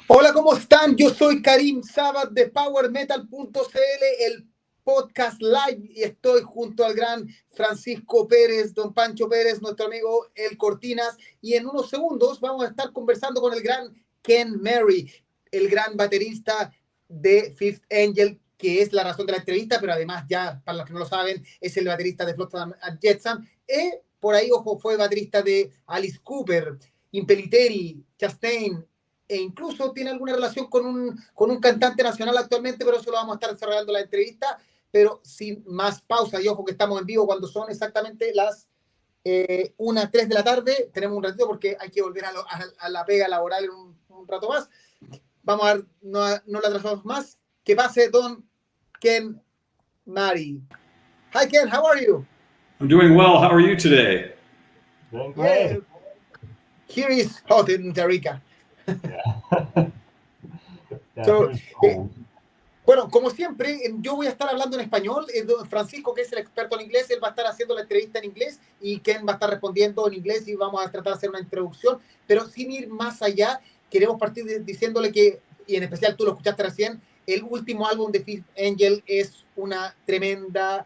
Hola, ¿cómo están? Yo soy Karim Sabat de PowerMetal.cl, el podcast live, y estoy junto al gran Francisco Pérez, don Pancho Pérez, nuestro amigo El Cortinas, y en unos segundos vamos a estar conversando con el gran Ken Mary, el gran baterista de Fifth Angel, que es la razón de la entrevista, pero además ya, para los que no lo saben, es el baterista de Flotsam and Jetsam, y por ahí, ojo, fue baterista de Alice Cooper, Impellitteri, Chastain, e incluso tiene alguna relación con un cantante nacional actualmente, pero eso lo vamos a estar desarrollando en la entrevista, pero sin más pausa. Y ojo que estamos en vivo cuando son exactamente las 1:03 de la tarde. Tenemos un ratito porque hay que volver a la pega laboral en un rato más. Vamos a ver, no la atrasamos más. Que pase don Ken Mari. Hi Ken, how are you? I'm doing well. How are you today? Doing great. Yeah. Here is hot in Rica. So, bueno, como siempre, yo voy a estar hablando en español. Francisco, que es el experto en inglés, él va a estar haciendo la entrevista en inglés y Ken va a estar respondiendo en inglés y vamos a tratar de hacer una introducción, pero sin ir más allá, queremos partir diciéndole que, y en especial tú lo escuchaste recién, el último álbum de Fifth Angel es una tremenda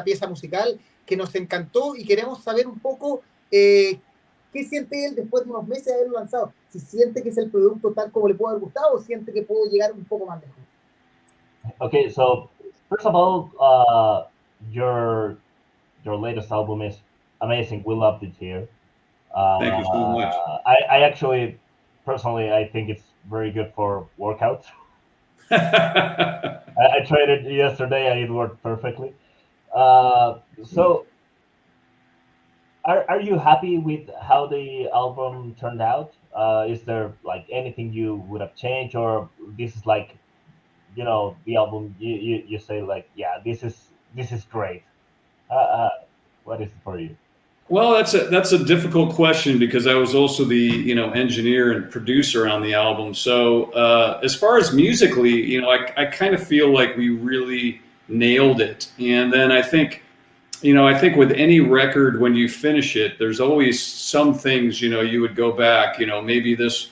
pieza musical que nos encantó y queremos saber un poco ¿qué siente él después de unos meses de haberlo lanzado? Si siente que es el producto tal como le puede haber gustado o siente que pudo llegar un poco más lejos. Okay, so first of all, your latest album is amazing. We loved it here. Thank you so much. I actually, personally, I think it's very good for workouts. I tried it yesterday and it worked perfectly. So are you happy with how the album turned out? Is there like anything you would have changed, or this is like, you know, the album you say like, yeah, this is great? What is it for you? Well, that's a difficult question because I was also the engineer and producer on the album. So as far as musically, I kind of feel like we really nailed it. And then I think with any record, when you finish it, there's always some things, you would go back, maybe this,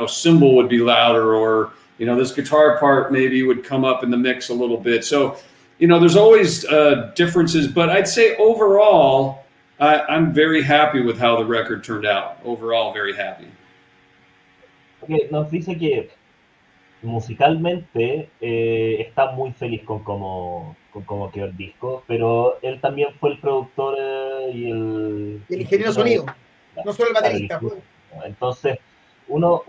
cymbal would be louder, or, this guitar part maybe would come up in the mix a little bit. So, there's always differences, but I'd say overall, I'm very happy with how the record turned out. Overall, very happy. Okay, nos dice que musicalmente está muy feliz con cómo quedó el disco, pero él también fue el productor y el ingeniero de sonido, no solo el baterista. Entonces, uno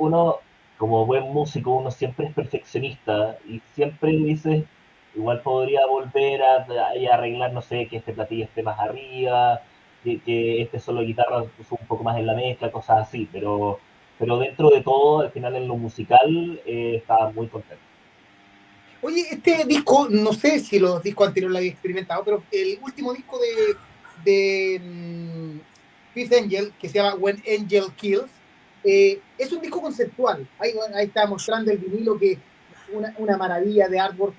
como buen músico, uno siempre es perfeccionista y siempre dice, igual podría volver a arreglar, no sé, que este platillo esté más arriba, que este solo de guitarra un poco más en la mezcla, cosas así, pero dentro de todo, al final en lo musical, estaba muy contento. Oye, este disco, no sé si los discos anteriores lo había experimentado, pero el último disco de Fifth Angel, que se llama When Angel Kills, es un disco conceptual. Ahí está mostrando el vinilo, que una maravilla de artwork.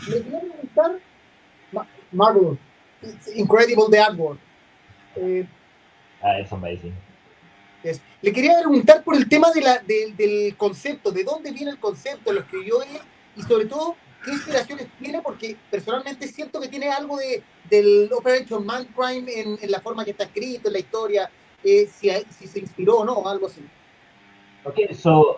Me quería preguntar, Marvelous, it's incredible the artwork. It's amazing. Le quería preguntar por el tema del concepto, de dónde viene el concepto, lo escribió él, y sobre todo, ¿qué inspiraciones tiene? Porque personalmente siento que tiene algo del Operation Mindcrime en la forma que está escrito, en la historia, si se inspiró o no, algo así. Okay, so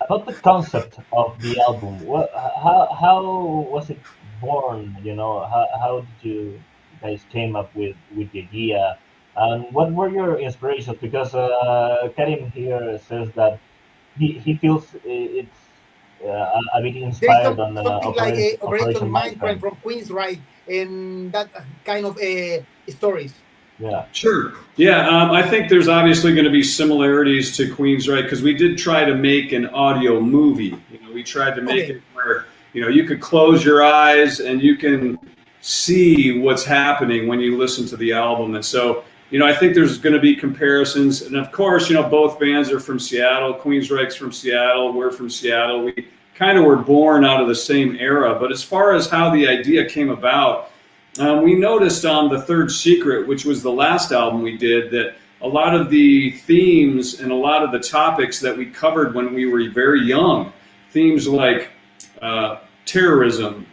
about the concept of the album, how was it born? How did you guys came up with the idea? And what were your inspirations? Because Karim here says that he feels it's a bit inspired on something like Operation Mindcrime from Queensryche and that kind of stories. Yeah. Sure. Yeah, I think there's obviously going to be similarities to Queensryche because we did try to make an audio movie. We tried to make it where you could close your eyes and you can see what's happening when you listen to the album. And so, I think there's going to be comparisons. And of course, both bands are from Seattle. Queensryche's from Seattle. We're from Seattle. We kind of were born out of the same era. But as far as how the idea came about, we noticed on The Third Secret, which was the last album we did, that a a lot of the themes and a lot of the topics that we covered when we were very young, themes like terrorism,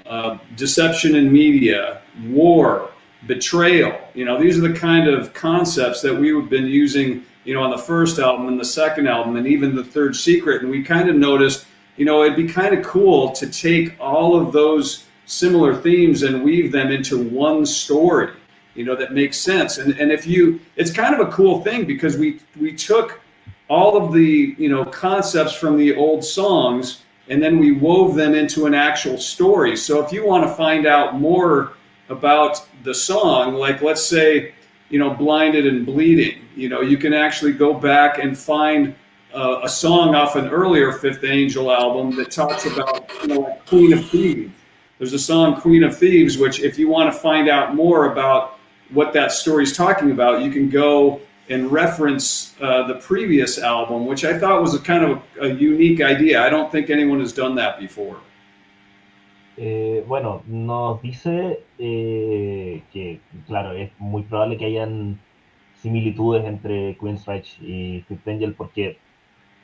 deception in media, war, betrayal. You know, these are the kind of concepts that we've been using, you know, on the first album and the second album and even the third Secret. And we kind of noticed, you know, it'd be kind of cool to take all of those similar themes and weave them into one story, you know, that makes sense. And if you, it's kind of a cool thing because we took all of the, you know, concepts from the old songs and then we wove them into an actual story. So if you want to find out more about the song, like let's say, you know, Blinded and Bleeding, you know, you can actually go back and find a song off an earlier Fifth Angel album that talks about, you know, like Queen of Thieves. There's a song, Queen of Thieves, which if you want to find out more about what that story is talking about, you can go and reference the previous album, which I thought was a kind of a unique idea. I don't think anyone has done that before. Bueno, nos dice que, claro, es muy probable que hayan similitudes entre Queensrÿche y Fifth Angel, porque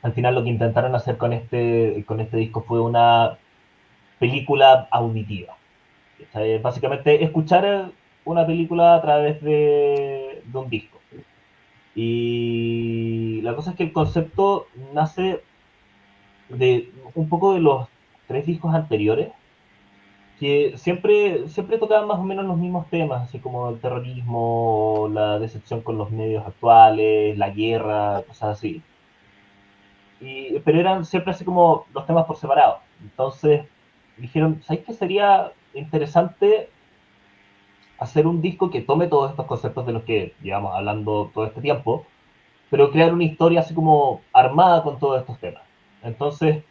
al final lo que intentaron hacer con este disco fue una película auditiva. Básicamente escuchar una película a través de un disco. Y la cosa es que el concepto nace de un poco de los 3 discos anteriores, que siempre tocaban más o menos los mismos temas, así como el terrorismo, la decepción con los medios actuales, la guerra, cosas así. Pero eran siempre así como los temas por separado. Entonces dijeron, ¿sabes qué sería interesante hacer un disco que tome todos estos conceptos de los que llevamos hablando todo este tiempo, pero crear una historia así como armada con todos estos temas? Entonces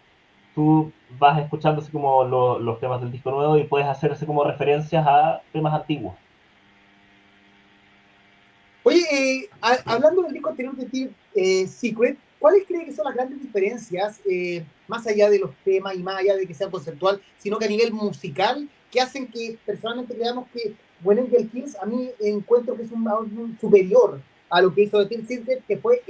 tú vas escuchando así como los temas del disco nuevo y puedes hacer así como referencias a temas antiguos. Oye, hablando del disco anterior de ti, Secret, ¿cuáles creen que son las grandes diferencias, más allá de los temas y más allá de que sea conceptual, sino que a nivel musical, que hacen que personalmente creamos que When Angel Kills, a mí encuentro que es un álbum superior a lo que hizo The Secret, que fue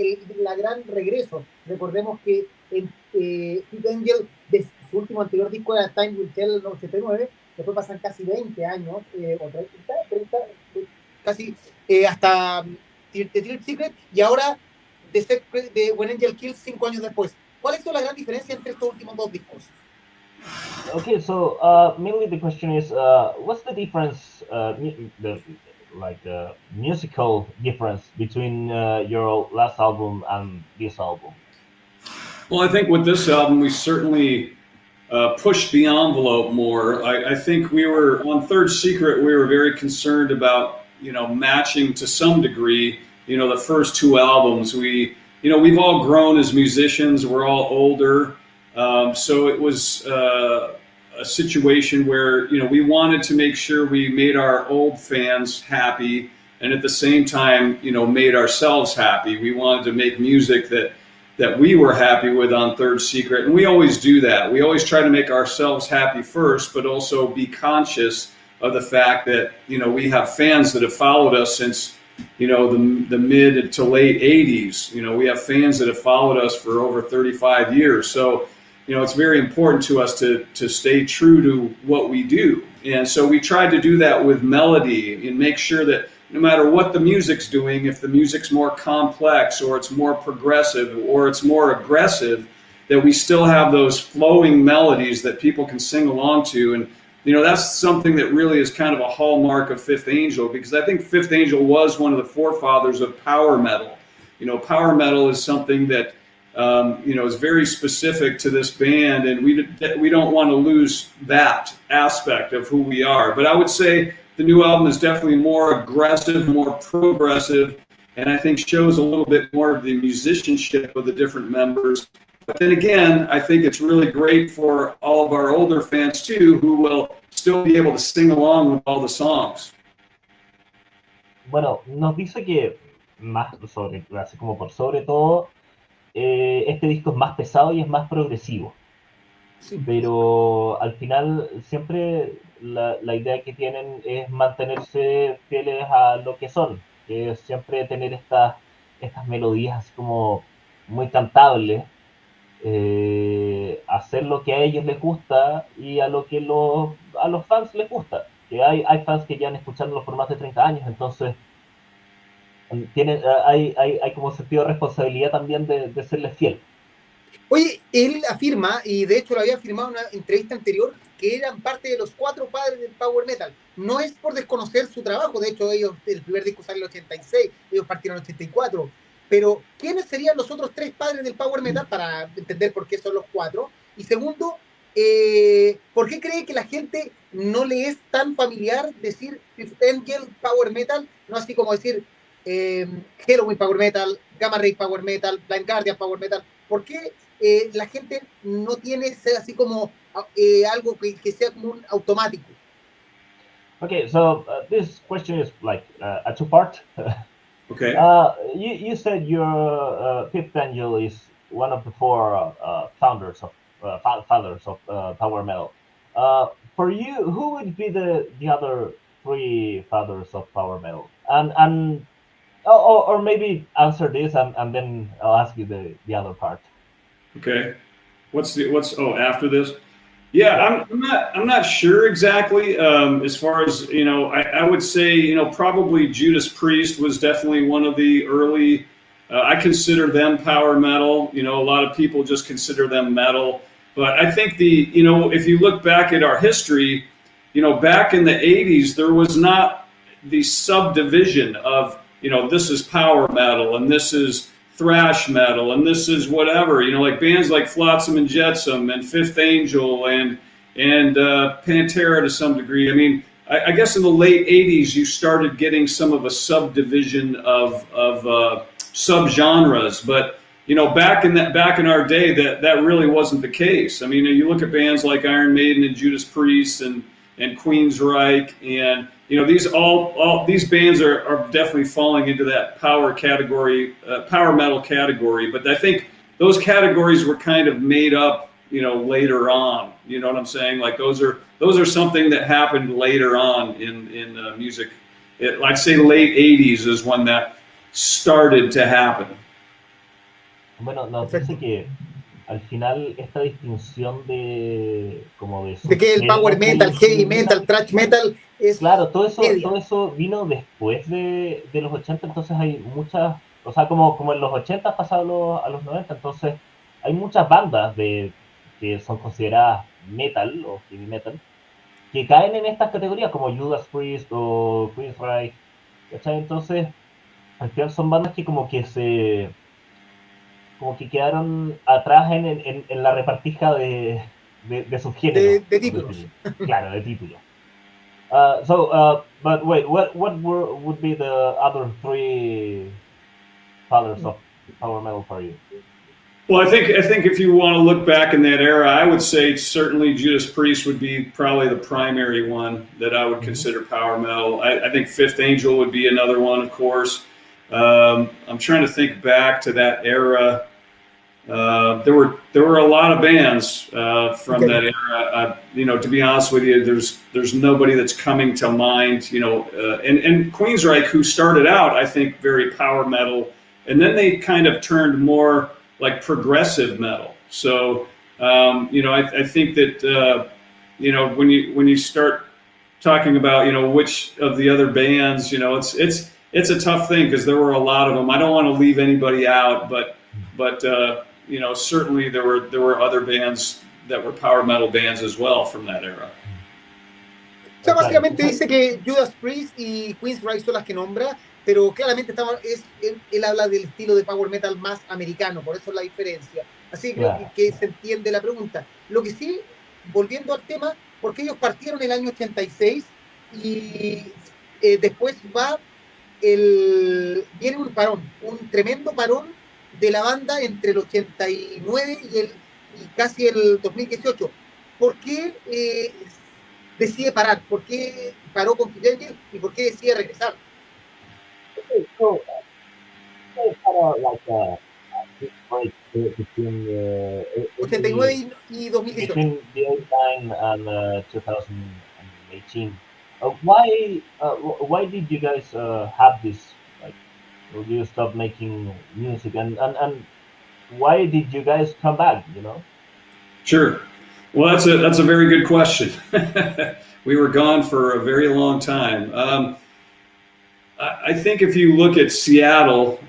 la gran regreso? Recordemos que Fifth Angel, de su último anterior disco era Time Will Tell en el 89, después pasan casi 20 años, o 30, casi hasta The Secret, y ahora de When Angel Kills 5 años después. ¿Cuál es la gran diferencia entre estos últimos 2 discos? Okay, so mainly the question is, what's the difference, musical difference between your last album and this album? Well, I think with this album, we certainly pushed the envelope more. I think we were on Third Secret. We were very concerned about, you know, matching to some degree, you know, the first 2 albums. We've all grown as musicians. We're all older. So it was a situation where, you know, we wanted to make sure we made our old fans happy and at the same time, you know, made ourselves happy. We wanted to make music that we were happy with on Third Secret. And we always do that. We always try to make ourselves happy first, but also be conscious of the fact that, you know, we have fans that have followed us since, you know, the mid to late 80s. You know, we have fans that have followed us for over 35 years. So, you know, it's very important to us to stay true to what we do. And so we tried to do that with melody and make sure that no matter what the music's doing, if the music's more complex or it's more progressive or it's more aggressive, that we still have those flowing melodies that people can sing along to. And, you know, that's something that really is kind of a hallmark of Fifth Angel, because I think Fifth Angel was one of the forefathers of power metal. You know, power metal is something that, you know, is very specific to this band, and we don't want to lose that aspect of who we are. But I would say the new album is definitely more aggressive, more progressive, and I think shows a little bit more of the musicianship of the different members. But then again, I think it's really great for all of our older fans too, who will still be able to sing along with all the songs. Bueno, nos dice que más sobre, así como por sobre todo, este disco es más pesado y es más progresivo. Sí. Pero al final siempre la idea que tienen es mantenerse fieles a lo que son, que es siempre tener estas estas melodías así como muy cantables, hacer lo que a ellos les gusta y a lo que a los fans les gusta. Que hay fans que llevan escuchándolo por más de 30 años, entonces hay como sentido de responsabilidad también de serles fiel. Oye, él afirma, y de hecho lo había afirmado en una entrevista anterior, que eran parte de los 4 padres del Power Metal. No es por desconocer su trabajo, de hecho ellos, el primer disco sale en el 86, ellos partieron en el 84, pero ¿quiénes serían los otros 3 padres del Power Metal para entender por qué son los 4? Y segundo, ¿por qué cree que la gente no le es tan familiar decir Fifth Angel Power Metal, no así como decir Halloween Power Metal, Gamma Ray Power Metal, Blind Guardian Power Metal? ¿Por qué la gente no tiene así como algo que sea como un automático? Okay, so this question is like a two-part. Okay. You said your Fifth Angel is one of the 4 founders of fathers of power metal. For you, who would be the other 3 fathers of power metal? And or maybe answer this and then I'll ask you the other part. Okay. What's after this? Yeah, I'm not sure exactly. As far as I would say probably Judas Priest was definitely one of the early. I consider them power metal. A lot of people just consider them metal, but I think if you look back at our history, back in the '80s there was not the subdivision of this is power metal and this is thrash metal and this is whatever, like bands like Flotsam and Jetsam and Fifth Angel and Pantera to some degree. I mean, I guess in the late '80s you started getting some of a subdivision of subgenres, but back in our day that really wasn't the case. I mean, you look at bands like Iron Maiden and Judas Priest and Queensryche, and these bands are definitely falling into that power category, power metal category. But I think those categories were kind of made up, later on. You know what I'm saying? Like those are something that happened later on in music. I'd say late '80s is when that started to happen. Bueno, nos dice que al final esta distinción de que el power metal, heavy metal, thrash metal es claro, todo eso vino después de los 80, entonces hay muchas, o sea, como en los 80 pasado a los 90, entonces hay muchas bandas que son consideradas metal o heavy metal que caen en estas categorías como Judas Priest o Queensryche, ¿cachai? Entonces al final son bandas que como que quedaron atrás en la repartija de subgéneros. De títulos. Claro, de títulos. But wait, what would be the other 3 fathers of power metal for you? Well, I think if you want to look back in that era, I would say certainly Judas Priest would be probably the primary one that I would consider power metal. I think Fifth Angel would be another one, of course. I'm trying to think back to that era. There were a lot of bands from that era. To be honest with you, there's nobody that's coming to mind. And Queensryche, who started out, I think, very power metal, and then they kind of turned more like progressive metal. So I think that when you start talking about which of the other bands, it's a tough thing because there were a lot of them. I don't want to leave anybody out, but certainly there were other bands that were power metal bands as well from that era. O sea, básicamente dice que Judas Priest y Queensryche son las que nombra, pero claramente él habla del estilo de power metal más americano, por eso es la diferencia. Así que creo que se entiende la pregunta. Lo que sí, volviendo al tema, porque ellos partieron el año 86 y después viene un parón, un tremendo parón de la banda entre el 89 y casi el 2018. ¿Por qué decide parar? ¿Por qué paró con Fifth Angel y por qué decide regresar? Okay, so this break between 89 y 2018. Between the 89 and 2018. Why did you guys have this you stop making music, and why did you guys come back? Sure. Well, that's a very good question. We were gone for a very long time. I think if you look at Seattle,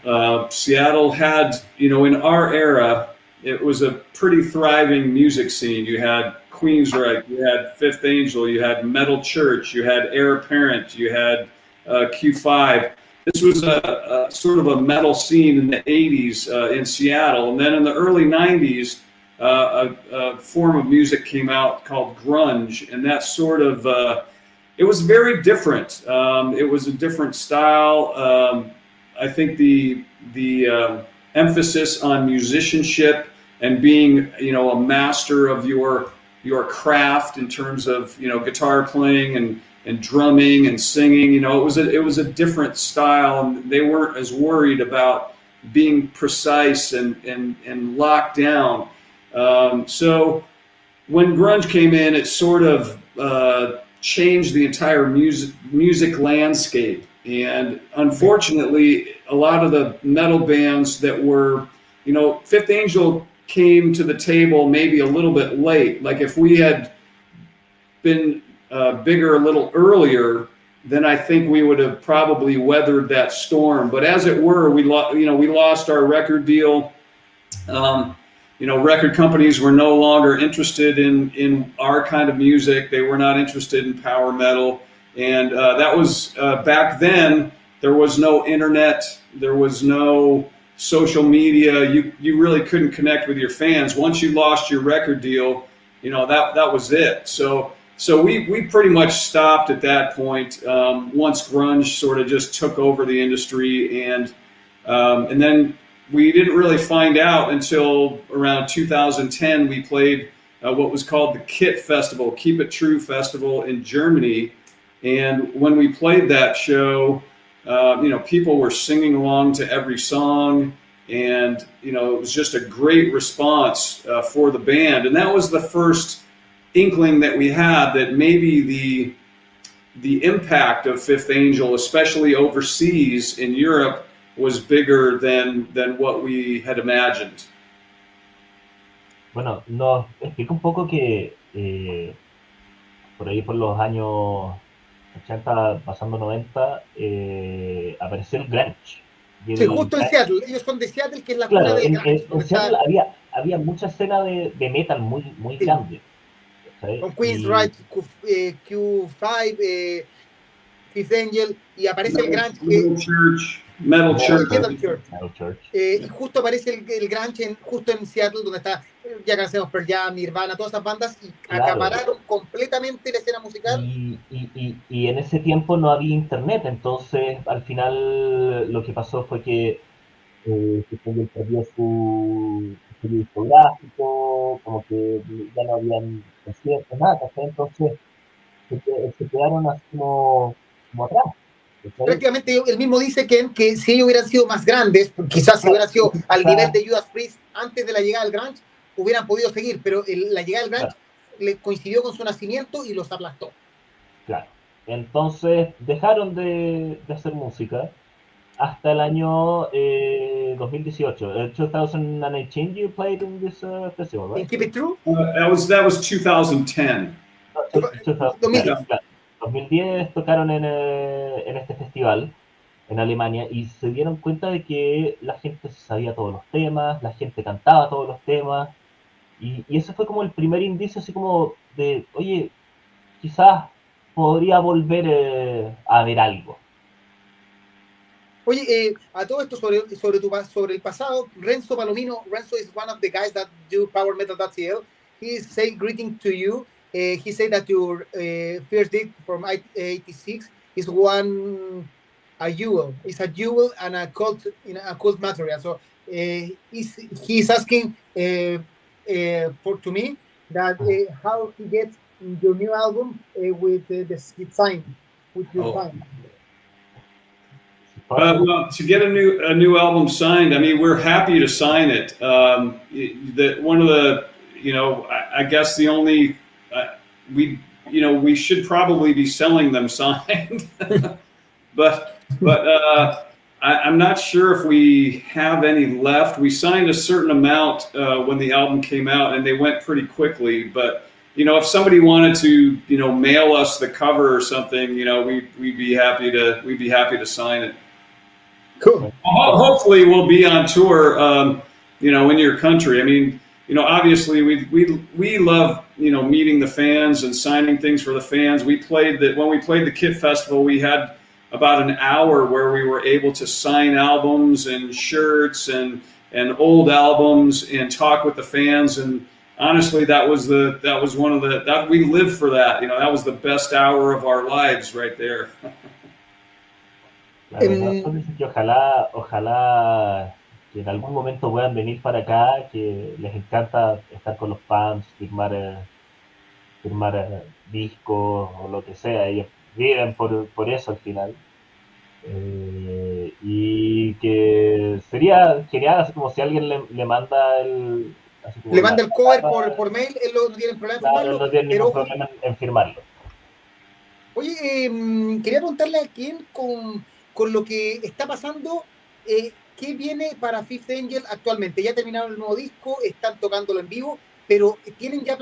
Seattle had, in our era, it was a pretty thriving music scene. You had Queensryche, you had Fifth Angel, you had Metal Church, you had Heir Apparent, you had Q5. This was a sort of a metal scene in the 80s in Seattle. And then in the early 90s, a form of music came out called grunge, and that sort of it was very different. It was a different style. I think the emphasis on musicianship and being, a master of your craft in terms of, guitar playing and drumming and singing. It was a different style, and they weren't as worried about being precise and locked down. So when grunge came in, it sort of changed the entire music landscape. And unfortunately, a lot of the metal bands that were, Fifth Angel came to the table maybe a little bit late. Like if we had been bigger a little earlier, then I think we would have probably weathered that storm. But as it were, we lost our record deal. Record companies were no longer interested in our kind of music. They were not interested in power metal. And that was back then. There was no internet. There was no social media. You really couldn't connect with your fans. Once you lost your record deal, that was it. So we pretty much stopped at that point once grunge sort of just took over the industry, and then we didn't really find out until around 2010. We played what was called the KIT Festival, Keep It True Festival in Germany. And when we played that show, people were singing along to every song, and it was just a great response for the band. And that was the first inkling that we had that maybe the impact of Fifth Angel, especially overseas in Europe, was bigger than what we had imagined. Bueno, nos explica un poco que por ahí por los años 80, pasando 90, apareció el grunge. Sí, justo en Seattle. Ellos son de Seattle, que es la cuna Claro, del grunge. en Seattle había mucha escena de metal muy Sí. grande. ¿sabes? Con Queensryche, Q5, Fifth Angel, y aparece el grunge. Metal Church. Metal Church. Y justo aparece el grunge justo en Seattle, donde está, ya conocemos Pearl Jam, Nirvana, todas esas bandas, y Claro. acapararon completamente la escena musical. Y en ese tiempo no había internet, entonces al final lo que pasó fue que Fifth Angel perdió su sello discográfico, como que ya no habían conciertos, nada, ¿cachai? Entonces se quedaron así como atrás. ¿cachai? Prácticamente él mismo dice que si ellos hubieran sido más grandes, quizás si hubieran sido al nivel de Judas Priest antes de la llegada del grunge, hubieran podido seguir, pero la llegada del grunge le coincidió con su nacimiento y los aplastó. Claro. Entonces dejaron de hacer música hasta el año 2018. 2018, you played in this festival, ¿En right? Keep It True? That was 2010. 2010 tocaron en este festival en Alemania y se dieron cuenta de que la gente sabía todos los temas, la gente cantaba todos los temas, y ese fue como el primer indicio así como de, oye, quizás podría volver a ver algo. Oye, a todo esto sobre el pasado, Renzo Palomino, Renzo is one of the guys that do powermetal.cl. He is saying greeting to you. He said that your first disc from 86 is a jewel. It's a jewel and a cult material. So he's asking to me that how he gets your new album with the sign, with your sign. Well, to get a new album signed, I mean, we're happy to sign it. One of the, I guess the only we should probably be selling them signed, but I'm not sure if we have any left. We signed a certain amount when the album came out, and they went pretty quickly. But if somebody wanted to, mail us the cover or something, we'd be happy to sign it. Cool. Hopefully, we'll be on tour, in your country. I mean, obviously, we love meeting the fans and signing things for the fans. When we played the Kit Festival, we had about an hour where we were able to sign albums and shirts and old albums and talk with the fans. And honestly, that was one of that we lived for that. That was the best hour of our lives right there. Claro, nosotros dicen que ojalá que en algún momento puedan venir para acá, que les encanta estar con los fans, firmar discos o lo que sea. Ellos viven por eso al final. Y que sería genial, así como si alguien le manda el cover por mail, él no tiene problema en firmarlo. No tiene ningún problema en firmarlo. Oye, quería preguntarle a quién con lo que está pasando, ¿qué viene para Fifth Angel actualmente? Ya terminaron el nuevo disco, están tocándolo en vivo, pero ¿tienen ya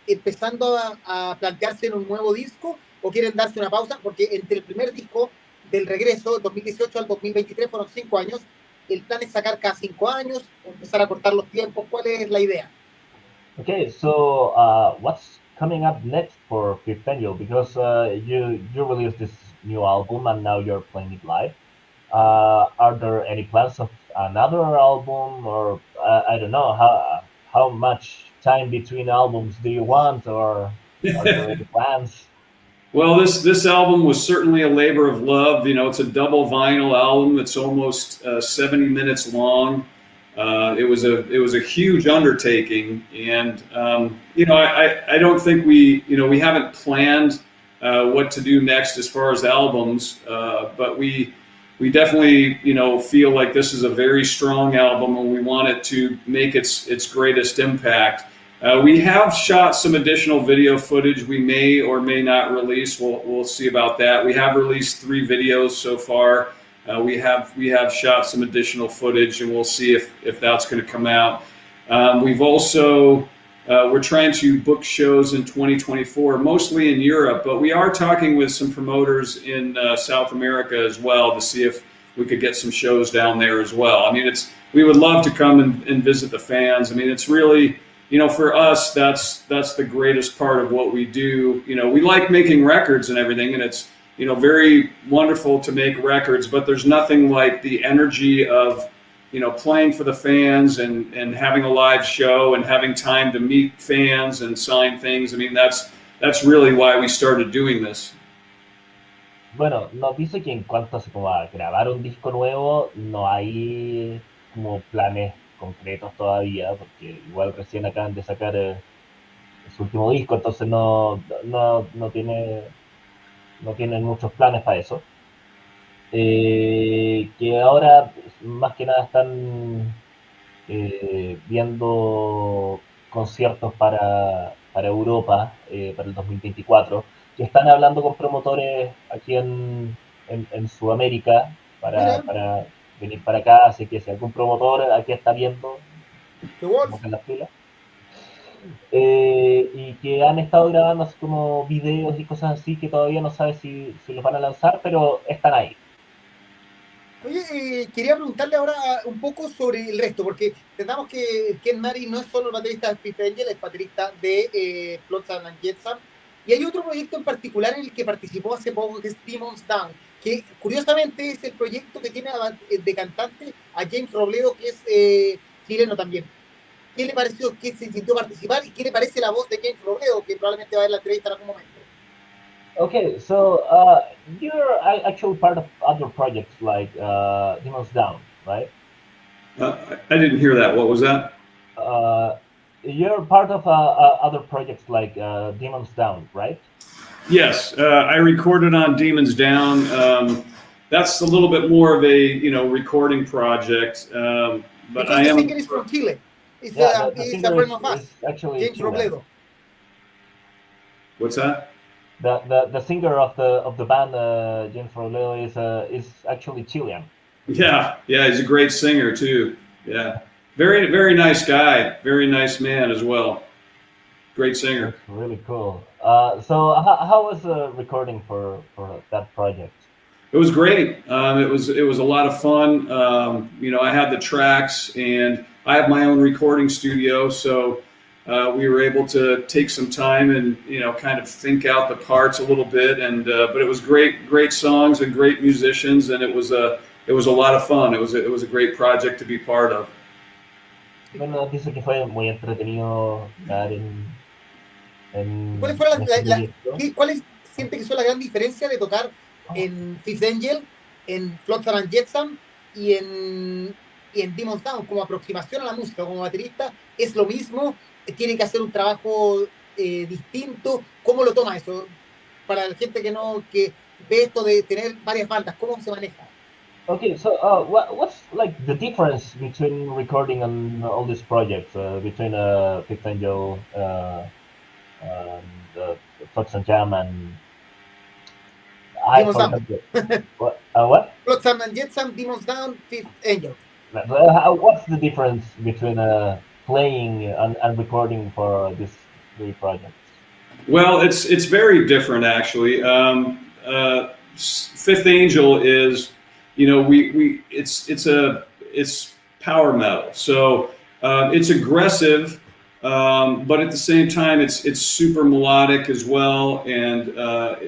empezando a plantearse en un nuevo disco o quieren darse una pausa? Porque entre el primer disco del regreso, del 2018 al 2023, fueron 5 años. El plan es sacar cada 5 años, empezar a cortar los tiempos. ¿Cuál es la idea? Okay, so what's coming up next for Fifth Angel? Because you released this new album and now you're playing it live. Are there any plans of another album, or I don't know, how much time between albums do you want, or are there any plans? Well, this album was certainly a labor of love. It's a double vinyl album. It's almost 70 minutes long. It was a huge undertaking, and I don't think we haven't planned what to do next as far as albums, but we definitely feel like this is a very strong album, and we want it to make its greatest impact. We have shot some additional video footage we may or may not release. We'll see about that. We have released 3 videos so far. We have shot some additional footage, and we'll see if that's going to come out. We've also we're trying to book shows in 2024, mostly in Europe, but we are talking with some promoters in South America as well to see if we could get some shows down there as well. I mean, we would love to come and visit the fans. I mean, it's really, for us, that's the greatest part of what we do. We like making records and everything, and it's, very wonderful to make records, but there's nothing like the energy of, playing for the fans and having a live show and having time to meet fans and sign things. I mean, that's really why we started doing this. Bueno, nos dice que en cuanto a grabar un disco nuevo, no hay como planes concretos todavía, porque igual recién acaban de sacar su último disco, entonces no tienen muchos planes para eso. Que ahora más que nada están viendo conciertos para Europa para el 2024, que están hablando con promotores aquí en Sudamérica para venir para acá, así que si algún promotor aquí está viendo, estamos en las filas. Y que han estado grabando así como videos y cosas así que todavía no sabe si los van a lanzar, pero están ahí. Oye, quería preguntarle ahora un poco sobre el resto, porque entendamos que Ken Mari no es solo el baterista de Fifth Angel, es baterista de Flotsam and Jetsam, y hay otro proyecto en particular en el que participó hace poco, que es Demons Down, que curiosamente es el proyecto que tiene de cantante a James Robledo, que es chileno también. ¿Qué le pareció, qué se sintió participar y qué le parece la voz de James Robledo, que probablemente va a ver la entrevista en algún momento? Okay, so you're actually part of other projects like Demons Down, right? I didn't hear that. What was that? You're part of other projects like Demons Down, right? Yes, I recorded on Demons Down. That's a little bit more of a recording project, but because I am. The singer is from Chile. It's a friend of us, James Robledo. What's that? The singer of the band, James Robledo, is actually Chilean. Yeah, he's a great singer too. Yeah, very nice guy, very nice man as well. Great singer. That's really cool. So how was recording for that project? It was great. It was a lot of fun. I had the tracks, and I have my own recording studio, so we were able to take some time and kind of think out the parts a little bit. And but it was great songs and great musicians, and it was a lot of fun. It was a great project to be part of. Bueno, dice que fue muy entretenido estar ¿Cuáles fueron este proyecto. ¿cuáles siente que son la gran diferencia de tocar en Fifth Angel, en Flotsam and Jetsam y en Demons Down como aproximación a la música, como baterista? ¿Es lo mismo? ¿Tiene que hacer un trabajo distinto? ¿Cómo lo toma eso? Para la gente que ve esto de tener varias bandas, ¿cómo se maneja? Okay, so what's like the difference between recording on all these projects, between Fifth Angel, Flotsam Jam, and Demons Down. What? Flotsam and Jetsam, Demons Down, Fifth Angel. What's the difference between playing and recording for these three projects? Well, it's very different actually. Fifth Angel is, it's power metal, so it's aggressive, but at the same time it's super melodic as well, and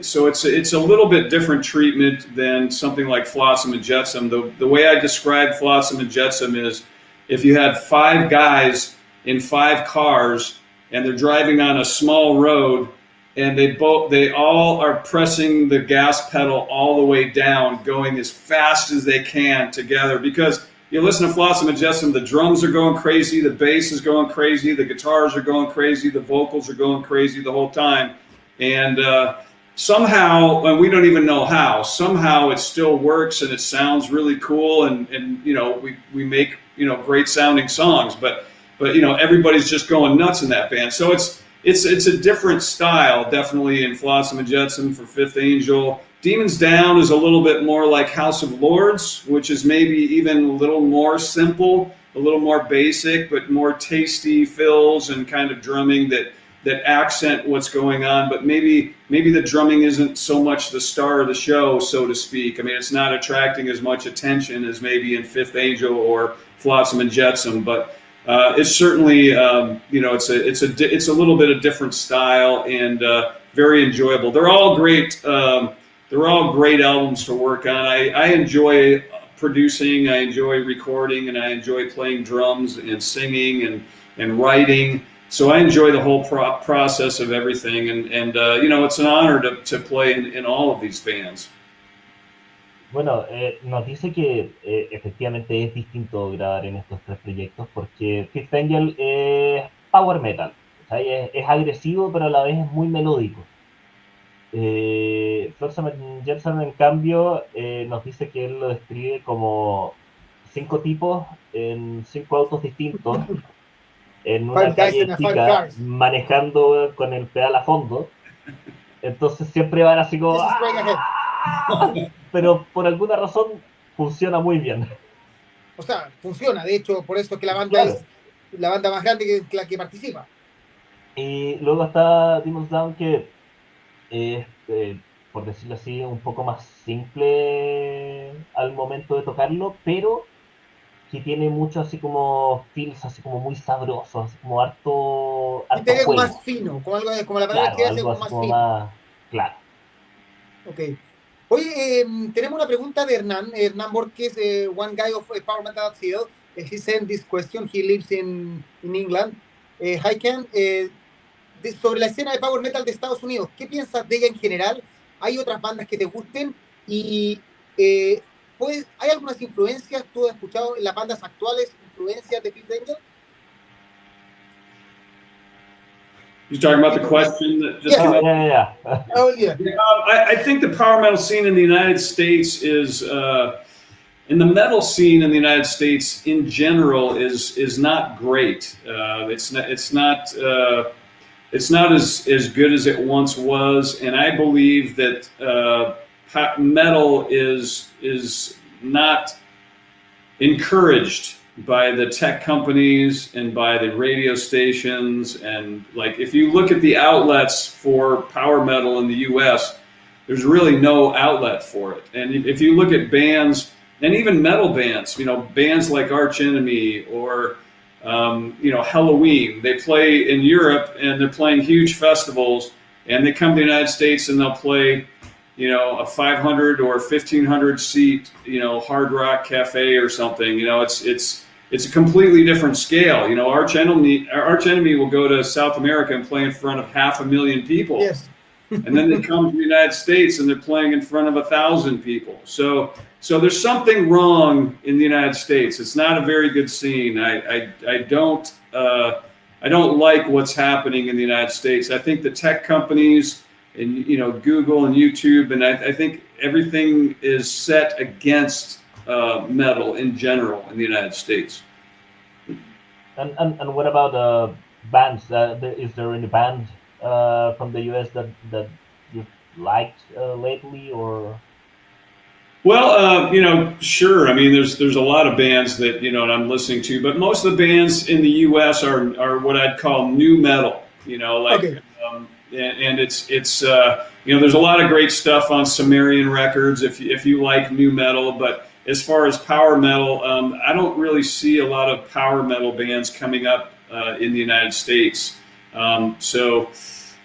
so it's a little bit different treatment than something like Flotsam and Jetsam. The way I describe Flotsam and Jetsam is, if you had 5 guys in 5 cars and they're driving on a small road, and they all are pressing the gas pedal all the way down, going as fast as they can together. Because you listen to Flotsam and Jetsam, the drums are going crazy, the bass is going crazy, the guitars are going crazy, the vocals are going crazy the whole time. And somehow, and we don't even know how, somehow it still works and it sounds really cool, and we make great sounding songs, but everybody's just going nuts in that band. So it's a different style, definitely, in Flotsam and Jetsam for Fifth Angel. Demons Down is a little bit more like House of Lords, which is maybe even a little more simple, a little more basic, but more tasty fills and kind of drumming that accent what's going on. But maybe the drumming isn't so much the star of the show, so to speak. I mean, it's not attracting as much attention as maybe in Fifth Angel or Flotsam and Jetsam, but it's certainly, it's a little bit of different style, and very enjoyable. They're all great. They're all great albums to work on. I enjoy producing, I enjoy recording, and I enjoy playing drums and singing and writing. So I enjoy the whole process of everything, and it's an honor to play in all of these bands. Bueno, nos dice que efectivamente es distinto grabar en estos 3 proyectos, porque Fifth Angel es power metal, o sea, es agresivo, pero a la vez es muy melódico. Flotsam and Jetsam, en cambio, nos dice que él lo describe como 5 tipos en 5 autos distintos, en una calle chica, manejando con el pedal a fondo. Entonces siempre van así como... Pero por alguna razón funciona muy bien. O sea, funciona, de hecho, por eso es que la banda es la banda más grande que la que participa. Y luego está Demons Down, que es, por decirlo así, un poco más simple al momento de tocarlo, pero que tiene mucho así como feels, así como muy sabrosos, así como harto y algo más fino, como la palabra que hace algo más como fino. Más, claro. Ok. Oye, tenemos una pregunta de Hernán Borges, one guy of Power Metal Field. He sent this question. He lives in England. Hi Ken, sobre la escena de Power Metal de Estados Unidos, ¿qué piensas de ella en general? ¿Hay otras bandas que te gusten? Y ¿hay algunas influencias? ¿Tú has escuchado en las bandas actuales influencias de Fifth Angel? You're talking about the question that just came up? Yeah. Oh, yeah. I think the power metal scene in the United States is, in the metal scene in the United States in general is not great. It's not as good as it once was, and I believe that metal is not encouraged by the tech companies and by the radio stations. And like, if you look at the outlets for power metal in the US, there's really no outlet for it. And if you look at bands, and even metal bands, you know, bands like Arch Enemy or, you know, Halloween, they play in Europe and they're playing huge festivals, and they come to the United States and they'll play, you know, a 500 or 1,500 seat, you know, Hard Rock Cafe or something. You know, it's a completely different scale. You know, Arch Enemy will go to South America and play in front of 500,000 people. Yes. And then they come to the United States and they're playing in front of 1,000 people. So there's something wrong in the United States. It's not a very good scene. I don't like what's happening in the United States. I think the tech companies and, you know, Google and YouTube, and I think everything is set against metal in general in the United States. And what about bands? Is there any band from the US that you've liked lately, or? Well, you know, sure. I mean, there's a lot of bands that, you know, I'm listening to, but most of the bands in the U.S. are what I'd call new metal. You know, like, okay. And it's you know, there's a lot of great stuff on Sumerian Records if you like new metal. But as far as power metal, I don't really see a lot of power metal bands coming up in the United States. So,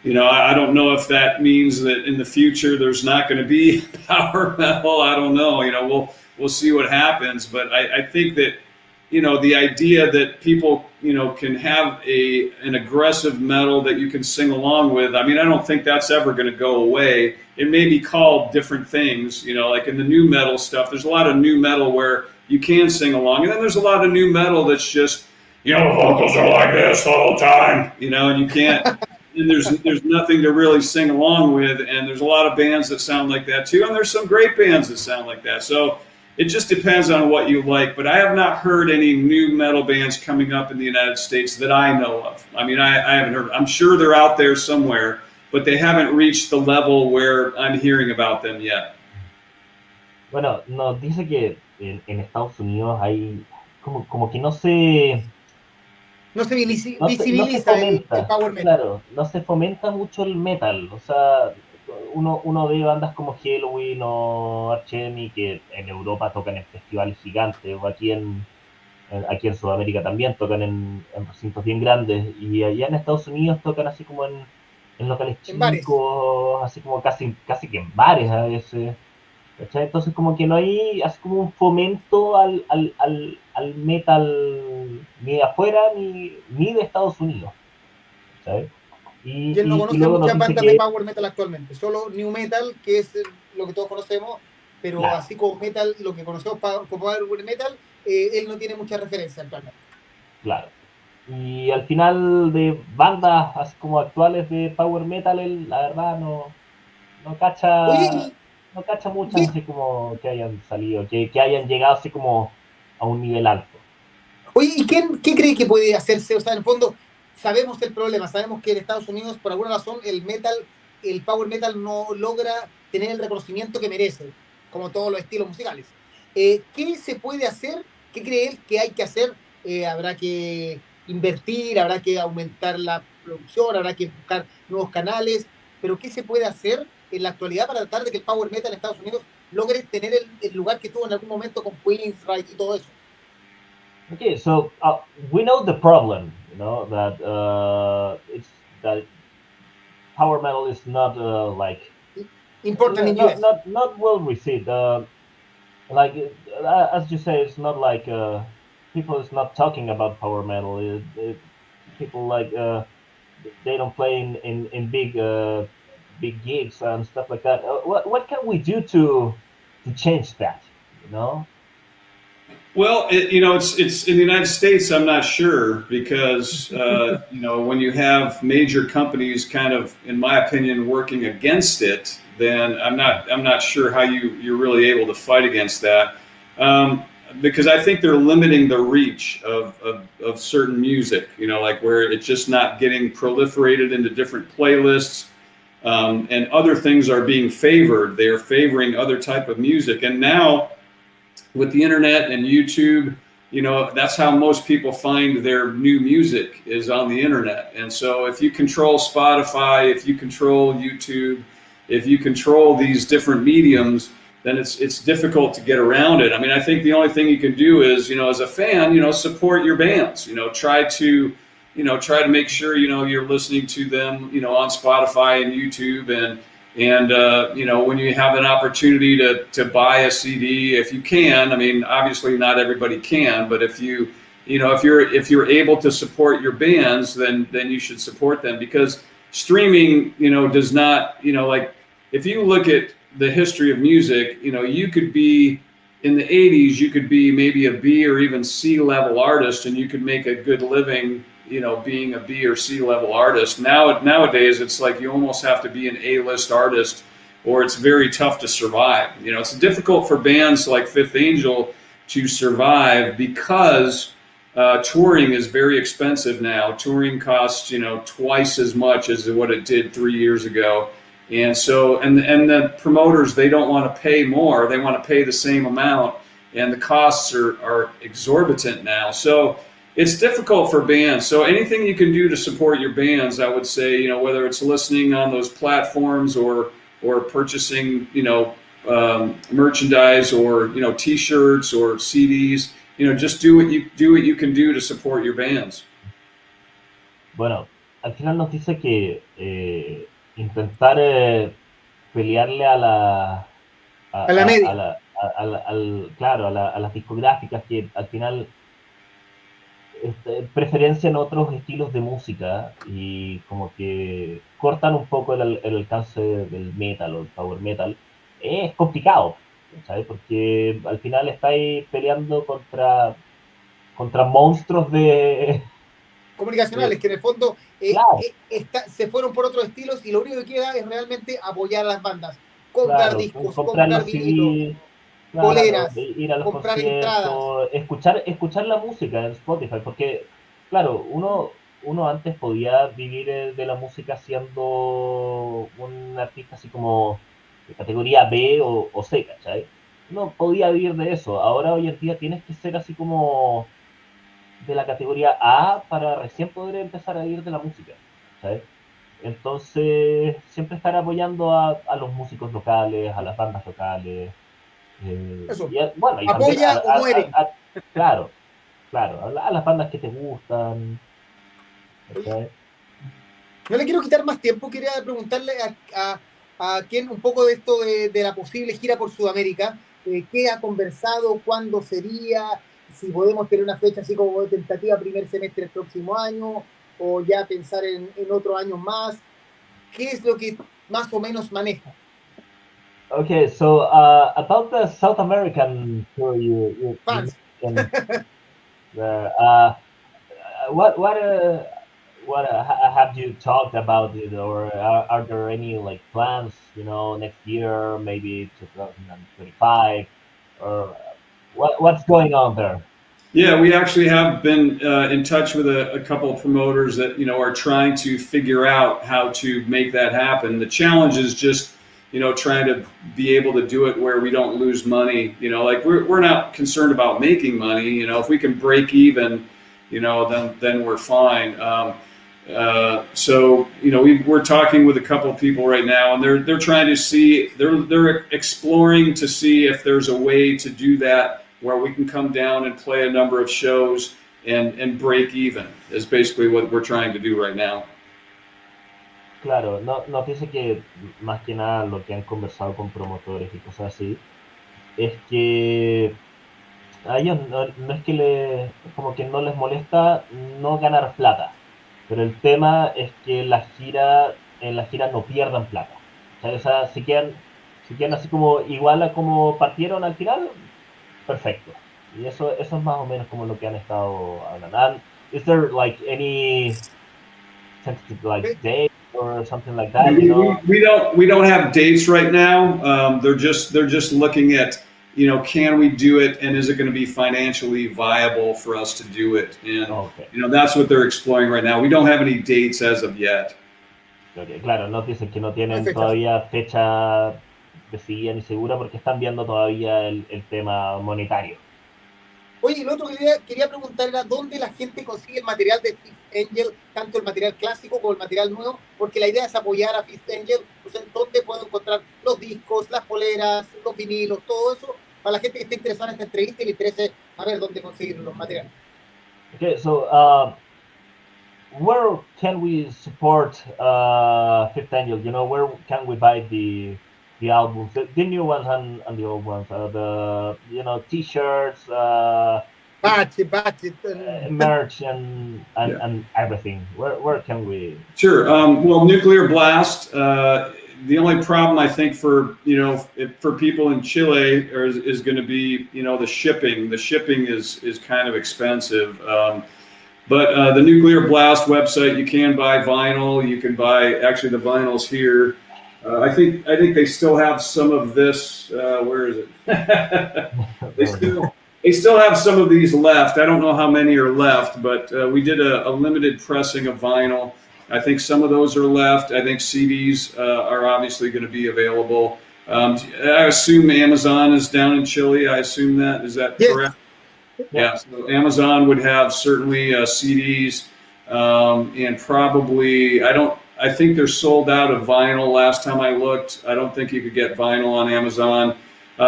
you know, I don't know if that means that in the future there's not going to be power metal. I don't know. You know, we'll see what happens. But I think that, you know, the idea that people, you know, can have an aggressive metal that you can sing along with, I mean, I don't think that's ever going to go away. It may be called different things, you know, like in the new metal stuff. There's a lot of new metal where you can sing along. And then there's a lot of new metal that's just, you know, vocals are like this all the time, you know, and you can't. And there's nothing to really sing along with, and there's a lot of bands that sound like that too, and there's some great bands that sound like that. So it just depends on what you like. But I have not heard any new metal bands coming up in the United States that I know of. I mean, I haven't heard. I'm sure they're out there somewhere, but they haven't reached the level where I'm hearing about them yet. Bueno, nos dice que en Estados Unidos hay como que no se visibiliza el power metal. Claro, no se fomenta mucho el metal. O sea, uno ve bandas como Halloween o Arch Enemy que en Europa tocan en festivales gigantes, o aquí en Sudamérica también tocan en recintos bien grandes, y allá en Estados Unidos tocan así como en locales chicos, así como casi que en bares a veces. ¿Cachai? Entonces como que no hay así como un fomento al metal ni de afuera ni de Estados Unidos, ¿sabes? Y él no conoce muchas bandas de power metal actualmente, solo new metal, que es lo que todos conocemos, pero claro, así como metal, lo que conocemos como power metal, él no tiene mucha referencia actualmente. Claro. Y al final de bandas así como actuales de power metal, él la verdad no cacha. Oye, no cacha mucho así como que hayan salido, que hayan llegado así como a un nivel alto. Oye, ¿y qué cree que puede hacerse? O sea, en el fondo, sabemos el problema, sabemos que en Estados Unidos, por alguna razón, el power metal no logra tener el reconocimiento que merece, como todos los estilos musicales. ¿Qué se puede hacer? ¿Qué cree él que hay que hacer? ¿Habrá que invertir? ¿Habrá que aumentar la producción? ¿Habrá que buscar nuevos canales? ¿Pero qué se puede hacer en la actualidad para tratar de que el power metal en Estados Unidos logre tener el lugar que tuvo en algún momento con Queens, right, y todo eso? Okay, so we know the problem, you know, that it's that power metal is not like important in US. Not well received. Like as you say, it's not like people is not talking about power metal. People like they don't play in big gigs and stuff like that. What can we do to change that? You know. Well, you know, it's in the United States. I'm not sure because you know, when you have major companies kind of, in my opinion, working against it, then I'm not sure how you're really able to fight against that. Because I think they're limiting the reach of certain music. You know, like where it's just not getting proliferated into different playlists, and other things are being favored. They are favoring other type of music, and now with the internet and YouTube, you know, that's how most people find their new music, is on the internet. And so if you control Spotify, if you control YouTube, if you control these different mediums, then it's difficult to get around it. I mean, I think the only thing you can do is, you know, as a fan, you know, support your bands, you know, try to make sure, you know, you're listening to them, you know, on Spotify and YouTube, and you know, when you have an opportunity to buy a CD, if you can. I mean, obviously not everybody can, but if you know, if you're able to support your bands, then you should support them, because streaming, you know, does not, you know, like if you look at the history of music, you know, you could be in the 80s, you could be maybe a B or even C level artist, and you could make a good living, you know, being a B or C level artist. Nowadays, it's like you almost have to be an A-list artist, or it's very tough to survive. You know, it's difficult for bands like Fifth Angel to survive, because touring is very expensive now. Touring costs, you know, twice as much as what it did 3 years ago. And so, and the promoters, they don't want to pay more, they want to pay the same amount, and the costs are exorbitant now. So it's difficult for bands. So anything you can do to support your bands, I would say, you know, whether it's listening on those platforms or purchasing, you know, merchandise, or, you know, T-shirts or CDs, you know, just do what you can do to support your bands. Bueno, al final nos dice que intentar pelearle a la media, claro, a las discográficas, que al final preferencian otros estilos de música y como que cortan un poco el alcance del metal o el power metal, es complicado, ¿sabes? Porque al final estáis peleando contra monstruos comunicacionales, que en el fondo claro, se fueron por otros estilos, y lo único que queda es realmente apoyar a las bandas, comprar claro, discos, comprar comprar los vinilo, CDs, claro, poleras, ir a los comprar conciertos, entradas. escuchar la música en Spotify, porque, claro, uno antes podía vivir de la música siendo un artista así como de categoría B o C, ¿cachai? No podía vivir de eso. Ahora, hoy en día, tienes que ser así como de la categoría A para recién poder empezar a vivir de la música, ¿sabes? Entonces, siempre estar apoyando a los músicos locales, a las bandas locales. Eso, Bueno, y también apoya o muere. claro, a las bandas que te gustan. Oye, no le quiero quitar más tiempo, quería preguntarle a Ken un poco de esto de la posible gira por Sudamérica. ¿Qué ha conversado? ¿Cuándo sería? Si podemos tener una fecha así como de tentativa primer semestre del próximo año, o ya pensar en otros años más. ¿Qué es lo que más o menos maneja? Okay, so about the South American tour you Fans. mentioned, what have you talked about it, or are there any like plans, you know, next year, maybe 2025, or what's going on there? Yeah, we actually have been in touch with a couple of promoters that, you know, are trying to figure out how to make that happen. The challenge is just, you know, trying to be able to do it where we don't lose money. You know, like we're not concerned about making money. You know, if we can break even, you know, then we're fine. So, you know, we're talking with a couple of people right now, and they're trying to see, they're exploring to see if there's a way to do that where we can come down and play a number of shows and break even, is basically what we're trying to do right now. Claro, nos dice que más que nada lo que han conversado con promotores y cosas así es que a ellos no es que como que no les molesta no ganar plata, pero el tema es que en la gira no pierdan plata. O sea, si quedan así como igual a como partieron al final, perfecto. Y eso es más o menos como lo que han estado hablando. Is there like any tentative like day or something like that? You know? We don't have dates right now. They're just looking at, you know, can we do it, and is it going to be financially viable for us to do it? And Okay. you know, that's what they're exploring right now. We don't have any dates as of yet. Okay, claro, nos dicen que no tienen todavía fecha decidida ni segura porque están viendo todavía el tema monetario. Oye, lo otro que quería preguntar era dónde la gente consigue el material de Fifth Angel, tanto el material clásico como el material nuevo, porque la idea es apoyar a Fifth Angel. O sea, ¿dónde puedo encontrar los discos, las poleras, los vinilos, todo eso? Para la gente que esté interesada en esta entrevista y le interese a ver dónde conseguir los materiales. Okay, so where can we support Fifth Angel? You know, where can we buy the albums, the new ones and the old ones, the T-shirts, Batch, merch and everything. Where can we? Sure. Well, Nuclear Blast. The only problem I think for for people in Chile is going to be the shipping. The shipping is kind of expensive. But the Nuclear Blast website, you can buy vinyl. You can buy actually the vinyl's here. I think they still have some of this. Where is it? They still have some of these left. I don't know how many are left, but we did a limited pressing of vinyl. I think some of those are left. I think CDs are obviously going to be available. I assume Amazon is down in Chile. I assume that. Is that correct? Yeah. So Amazon would have certainly CDs and probably I think they're sold out of vinyl. Last time I looked, I don't think you could get vinyl on Amazon.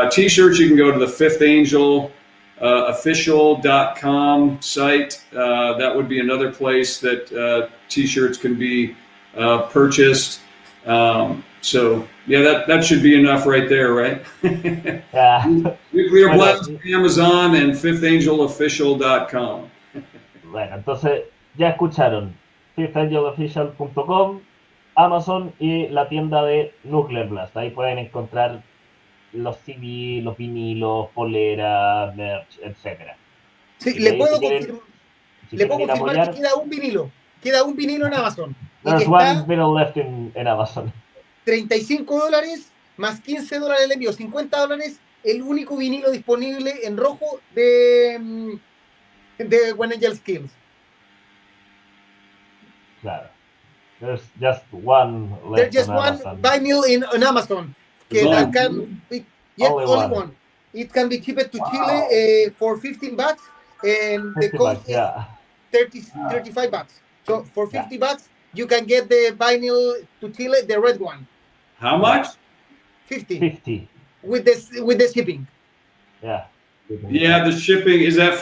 T-shirts, you can go to the Fifth Angel official.com site. That would be another place that T-shirts can be purchased. So yeah, that should be enough right there, right? Yeah. Nuclear Blast, Amazon, and FifthAngelOfficial.com. Bueno, entonces ya escucharon. FifthAngelOfficial.com, Amazon y la tienda de Nuclear Blast. Ahí pueden encontrar los CD, los vinilos, poleras, merch, etc. Sí, le puedo confirmar que queda un vinilo en Amazon. There's one vinyl left in Amazon. $35 más $15 el envío, $50, el único vinilo disponible en rojo de When Angels Kills. Claro. There's just one left. There's just one vinyl on Amazon. Only one. It can be shipped to Chile for $15, and the cost is $35. So for $50, you can get the vinyl to Chile, the red one. How much? 50 with the shipping. Yeah. Yeah, the shipping is that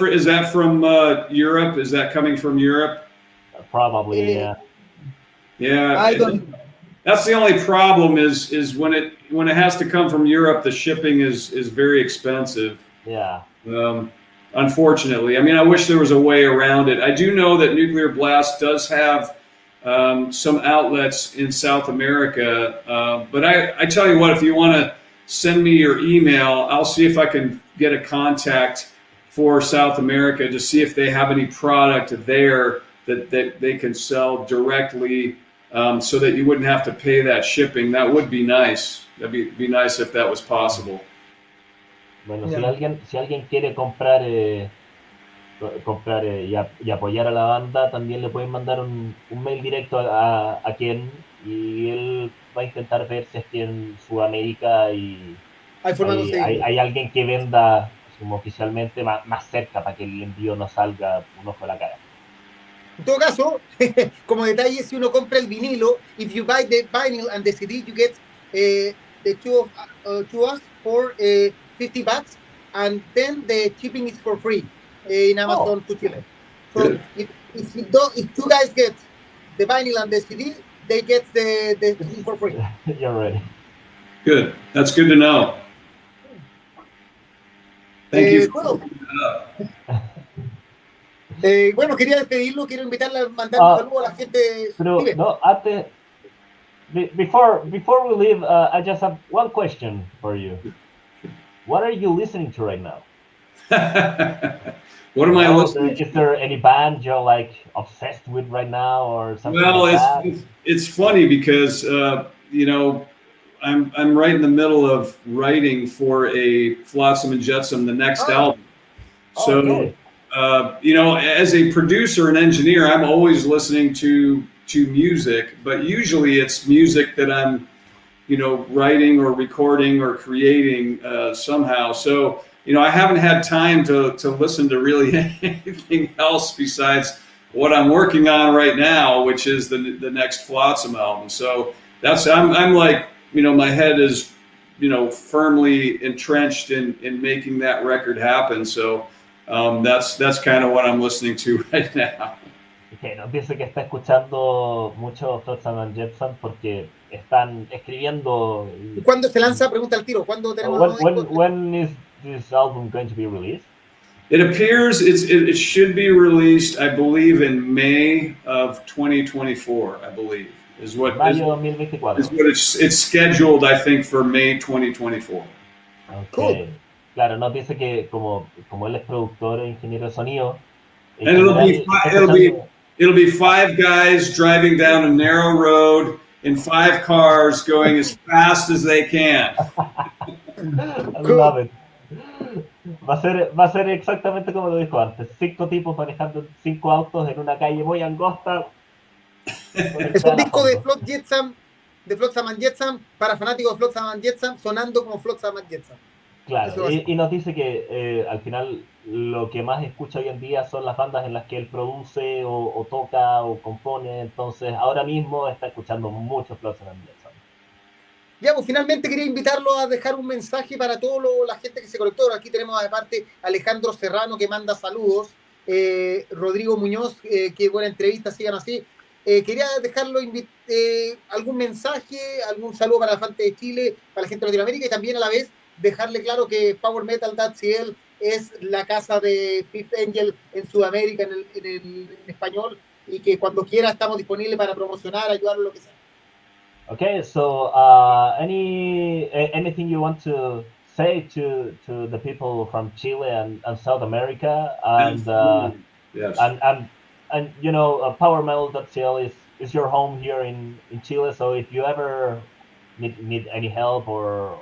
from Europe? Is that coming from Europe? Probably, yeah. Yeah, I don't. That's the only problem is when it has to come from Europe, the shipping is very expensive. Yeah. Unfortunately, I mean, I wish there was a way around it. I do know that Nuclear Blast does have some outlets in South America, but I tell you what, if you want to send me your email, I'll see if I can get a contact for South America to see if they have any product there that they can sell directly, so that you wouldn't have to pay that shipping. That would be nice. That'd be nice if that was possible. Bueno, si alguien quiere comprar y apoyar a la banda, también le pueden mandar un mail directo a Ken y él va a intentar ver si es que en Sudamérica hay alguien que venda como oficialmente más cerca para que el envío no salga un ojo a la cara. En todo caso, como detalle, si uno compra el vinilo, if you buy the vinyl and the CD, you get the two of us for $50, and then the shipping is for free in Amazon to Chile. So if you guys get the vinyl and the CD, they get the shipping for free. You're ready. Good. That's good to know. Thank you. Bueno, quería despedirlo, quiero invitarle a mandar un saludo a la gente. Pero no, antes, before we leave, I just have one question for you. What are you listening to right now? What am I listening to? Is there any band you're like obsessed with right now or something? Well, it's funny because I'm right in the middle of writing for a Flotsam and Jetsam, the next album. So. Okay. As a producer and engineer, I'm always listening to music, but usually it's music that I'm writing or recording or creating somehow. So, I haven't had time to listen to really anything else besides what I'm working on right now, which is the next Flotsam album. So I'm like, my head is, firmly entrenched in making that record happen. So that's kind of what I'm listening to right now. Que no piense que está escuchando mucho Flotsam and Jetsam porque están escribiendo. ¿Y cuándo se lanza? Pregunta al tiro. ¿Cuándo tenemos when is this album going to be released? It appears it should be released, I believe, in May of 2024. I believe is what it's scheduled. I think for May 2024. Okay. Cool. Claro, no piense que como él es productor e ingeniero de sonido. And it'll be 5 guys driving down a narrow road in 5 cars going as fast as they can. I love it. Va a ser exactamente como lo dijo antes. 5 tipos manejando 5 autos en una calle muy angosta. Es un disco de Flotsam and Jetsam para fanáticos de Flotsam and Jetsam, sonando como Flotsam and Jetsam. Claro, y nos dice que al final lo que más escucha hoy en día son las bandas en las que él produce o toca o compone. Entonces ahora mismo está escuchando mucho Flotsam and Jetsam. Ya, pues finalmente quería invitarlo a dejar un mensaje para toda la gente que se conectó. Aquí tenemos aparte Alejandro Serrano que manda saludos, Rodrigo Muñoz, qué buena entrevista, sigan así. Quería dejarlo algún mensaje, algún saludo para la gente de Chile, para la gente de Latinoamérica y también a la vez dejarle claro que PowerMetal.cl es la casa de Fifth Angel en Sudamérica, en español, y que cuando quiera estamos disponibles para promocionar, ayudar, lo que sea. Okay, so anything you want to say to the people from Chile and South America and yes. and PowerMetal.cl is your home here in Chile. So if you ever need any help or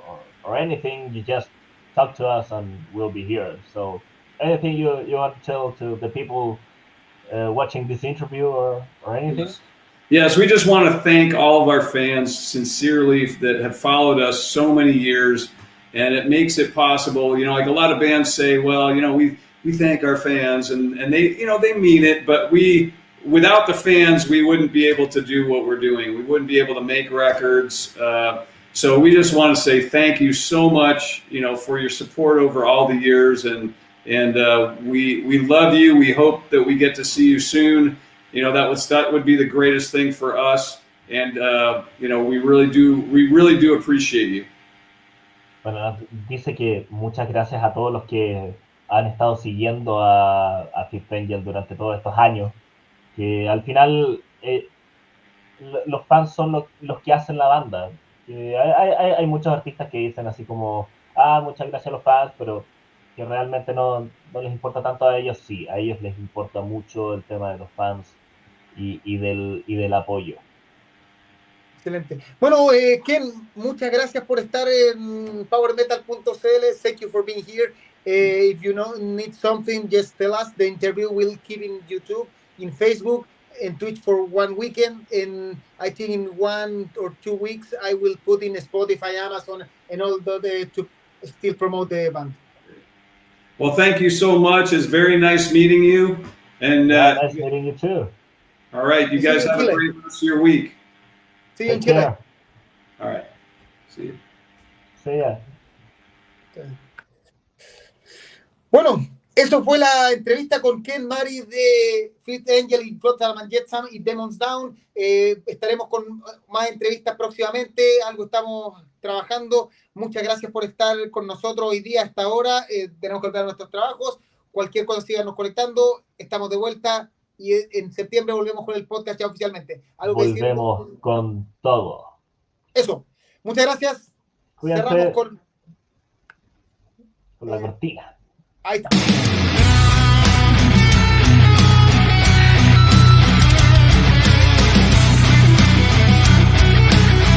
anything, you just talk to us and we'll be here. So anything you want to tell to the people watching this interview or anything? Yes, we just want to thank all of our fans sincerely that have followed us so many years, and it makes it possible. Like a lot of bands say, well, we thank our fans, and they, they mean it, but without the fans, we wouldn't be able to do what we're doing. We wouldn't be able to make records. So we just want to say thank you so much, for your support over all the years, and we love you. We hope that we get to see you soon. That would be the greatest thing for us, and we really do appreciate you. Bueno, dice que muchas gracias a todos los que han estado siguiendo a Fifth Angel durante todos estos años, que al final los fans son los que hacen la banda. Hay muchos artistas que dicen así como, muchas gracias a los fans, pero que realmente no les importa tanto a ellos. Sí, a ellos les importa mucho el tema de los fans y del apoyo. Excelente. Bueno, Ken, muchas gracias por estar en PowerMetal.cl. Thank you for being here. If you need something, just tell us. The interview will keep in YouTube, in Facebook, and Twitch for one weekend. And I think in 1 or 2 weeks, I will put in Spotify, Amazon, and all to still promote the band. Well, thank you so much. It's very nice meeting you. And nice meeting you too. All right, you guys have a great rest of your week. See you in Chile. All right. See you. See ya. Bueno, eso fue la entrevista con Ken Mari de Fifth Angel y Flotsam and Jetsam y Demons Down. Estaremos con más entrevistas próximamente. Algo estamos trabajando. Muchas gracias por estar con nosotros hoy día a esta hora. Tenemos que olvidar nuestros trabajos. Cualquier cosa, síganos conectando. Estamos de vuelta. Y en septiembre volvemos con el podcast ya oficialmente. Volvemos con todo. Eso. Muchas gracias. Cuídate. Cerramos con la cortina. Ahí está.